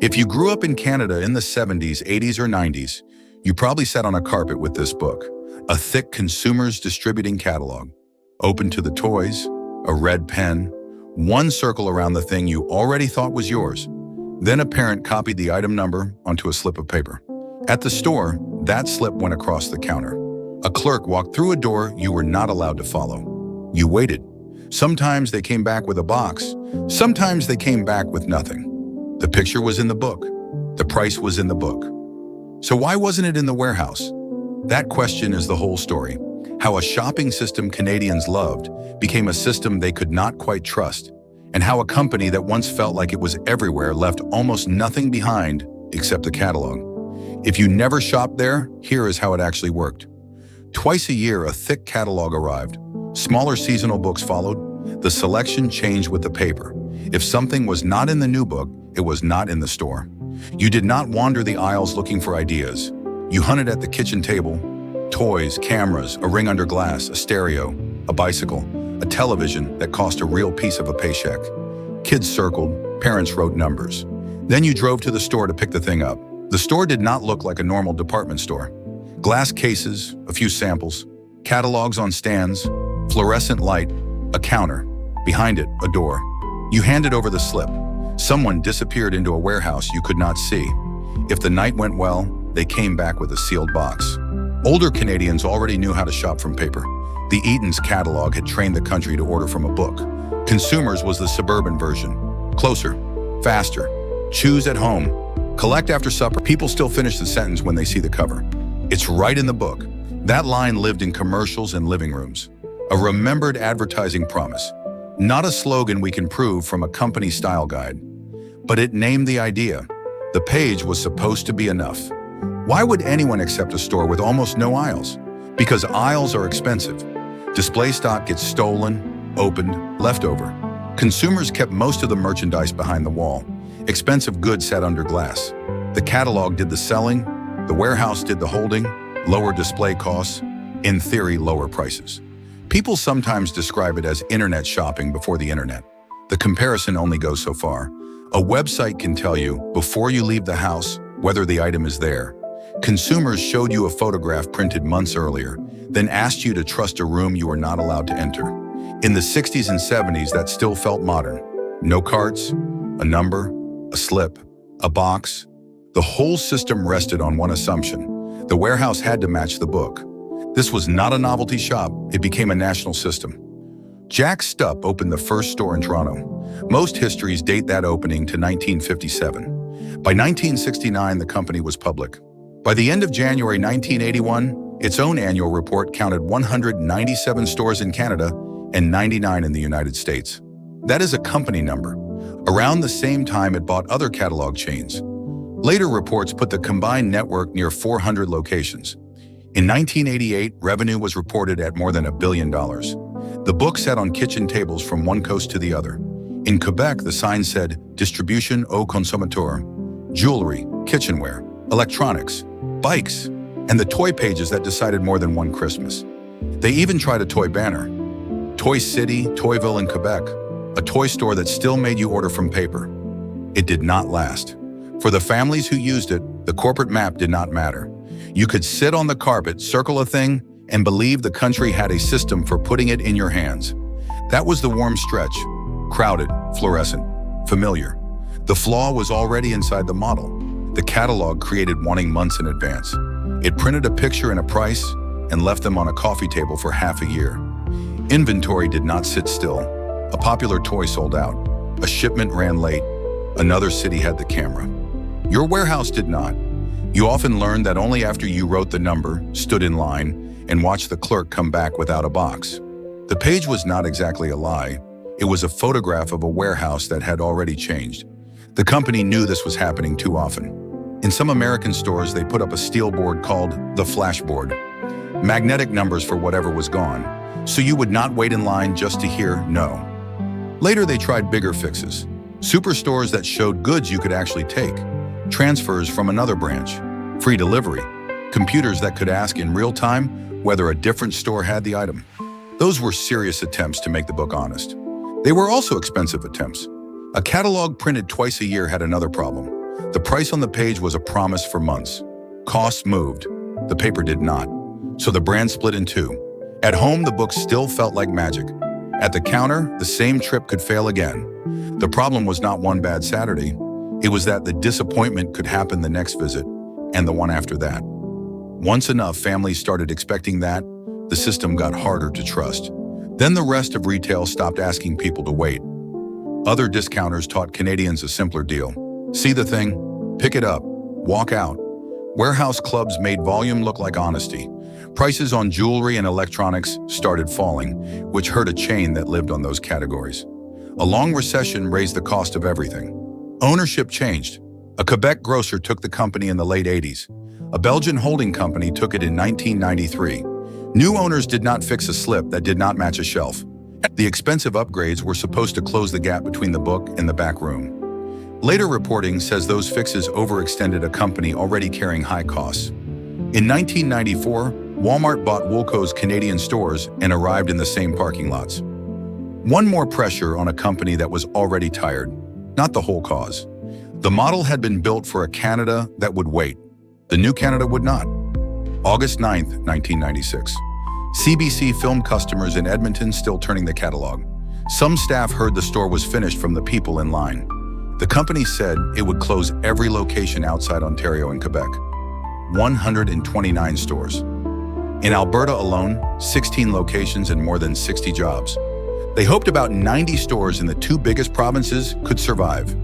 If you grew up in Canada in the 70s, 80s, or 90s, you probably sat on a carpet with this book, a thick consumers distributing catalog. Open to the toys, a red pen, one circle around the thing you already thought was yours. Then a parent copied the item number onto a slip of paper. At the store, that slip went across the counter. A clerk walked through a door you were not allowed to follow. You waited. Sometimes they came back with a box. Sometimes they came back with nothing. The picture was in the book. The price was in the book. So why wasn't it in the warehouse? That question is the whole story. How a shopping system Canadians loved became a system they could not quite trust, and how a company that once felt like it was everywhere left almost nothing behind except the catalog. If you never shopped there, here is how it actually worked. Twice a year, a thick catalog arrived. Smaller seasonal books followed. The selection changed with the paper. If something was not in the new book, it was not in the store. You did not wander the aisles looking for ideas. You hunted at the kitchen table. Toys, cameras, a ring under glass, a stereo, a bicycle, a television that cost a real piece of a paycheck. Kids circled, parents wrote numbers. Then you drove to the store to pick the thing up. The store did not look like a normal department store. Glass cases, a few samples, catalogs on stands, fluorescent light, a counter. Behind it, a door. You handed over the slip. Someone disappeared into a warehouse you could not see. If the night went well, they came back with a sealed box. Older Canadians already knew how to shop from paper. The Eaton's catalog had trained the country to order from a book. Consumers was the suburban version. Closer, faster, choose at home, collect after supper. People still finish the sentence when they see the cover. It's right in the book. That line lived in commercials and living rooms. A remembered advertising promise. Not a slogan we can prove from a company style guide. But it named the idea. The page was supposed to be enough. Why would anyone accept a store with almost no aisles? Because aisles are expensive. Display stock gets stolen, opened, left over. Consumers kept most of the merchandise behind the wall. Expensive goods sat under glass. The catalog did the selling, the warehouse did the holding, lower display costs, in theory, lower prices. People sometimes describe it as internet shopping before the internet. The comparison only goes so far. A website can tell you, before you leave the house, whether the item is there. Consumers showed you a photograph printed months earlier, then asked you to trust a room you were not allowed to enter. In the 60s and 70s, that still felt modern. No carts, a number, a slip, a box. The whole system rested on one assumption. The warehouse had to match the book. This was not a novelty shop, it became a national system. Jack Stupp opened the first store in Toronto. Most histories date that opening to 1957. By 1969, the company was public. By the end of January 1981, its own annual report counted 197 stores in Canada and 99 in the United States. That is a company number. Around the same time, it bought other catalog chains. Later reports put the combined network near 400 locations. In 1988, revenue was reported at more than $1 billion. The book sat on kitchen tables from one coast to the other. In Quebec, the sign said, Distribution au consommateur, jewelry, kitchenware, electronics, bikes, and the toy pages that decided more than one Christmas. They even tried a toy banner. Toy City, Toyville in Quebec, a toy store that still made you order from paper. It did not last. For the families who used it, the corporate map did not matter. You could sit on the carpet, circle a thing, and believe the country had a system for putting it in your hands. That was the warm stretch. Crowded, fluorescent, familiar. The flaw was already inside the model. The catalog created wanting months in advance. It printed a picture and a price and left them on a coffee table for half a year. Inventory did not sit still. A popular toy sold out. A shipment ran late. Another city had the camera. Your warehouse did not. You often learned that only after you wrote the number, stood in line, and watched the clerk come back without a box. The page was not exactly a lie. It was a photograph of a warehouse that had already changed. The company knew this was happening too often. In some American stores, they put up a steel board called the flashboard. Magnetic numbers for whatever was gone, so you would not wait in line just to hear no. Later, they tried bigger fixes. Superstores that showed goods you could actually take. Transfers from another branch. Free delivery. Computers that could ask in real time whether a different store had the item. Those were serious attempts to make the book honest. They were also expensive attempts. A catalog printed twice a year had another problem. The price on the page was a promise for months. Costs moved. The paper did not. So the brand split in two. At home, the book still felt like magic. At the counter, the same trip could fail again. The problem was not one bad Saturday. It was that the disappointment could happen the next visit, and the one after that. Once enough families started expecting that, the system got harder to trust. Then the rest of retail stopped asking people to wait. Other discounters taught Canadians a simpler deal. See the thing? Pick it up. Walk out. Warehouse clubs made volume look like honesty. Prices on jewelry and electronics started falling, which hurt a chain that lived on those categories. A long recession raised the cost of everything. Ownership changed. A Quebec grocer took the company in the late 80s. A Belgian holding company took it in 1993. New owners did not fix a slip that did not match a shelf. The expensive upgrades were supposed to close the gap between the book and the back room. Later reporting says those fixes overextended a company already carrying high costs. In 1994, Walmart bought Woolco's Canadian stores and arrived in the same parking lots. One more pressure on a company that was already tired, not the whole cause. The model had been built for a Canada that would wait. The new Canada would not. August 9, 1996. CBC filmed customers in Edmonton still turning the catalog. Some staff heard the store was finished from the people in line. The company said it would close every location outside Ontario and Quebec. 129 stores. In Alberta alone, 16 locations and more than 60 jobs. They hoped about 90 stores in the two biggest provinces could survive.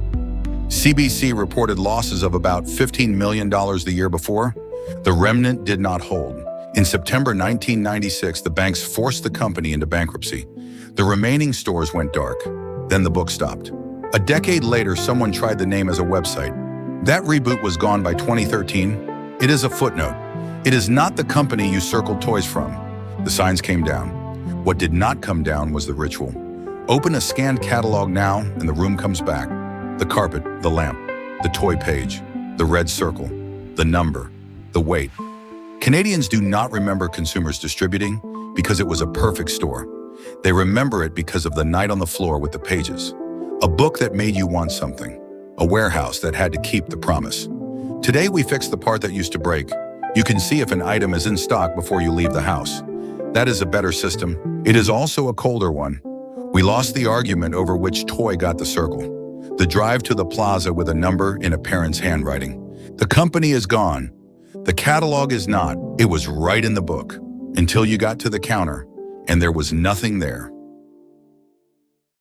CBC reported losses of about $15 million the year before. The remnant did not hold. In September 1996, the banks forced the company into bankruptcy. The remaining stores went dark. Then the book stopped. A decade later, someone tried the name as a website. That reboot was gone by 2013. It is a footnote. It is not the company you circled toys from. The signs came down. What did not come down was the ritual. Open a scanned catalog now, and the room comes back. The carpet, the lamp, the toy page, the red circle, the number, the weight. Canadians do not remember consumers distributing because it was a perfect store. They remember it because of the night on the floor with the pages. A book that made you want something. A warehouse that had to keep the promise. Today we fix the part that used to break. You can see if an item is in stock before you leave the house. That is a better system. It is also a colder one. We lost the argument over which toy got the circle. The drive to the plaza with a number in a parent's handwriting. The company is gone. The catalog is not. It was right in the book until you got to the counter and there was nothing there.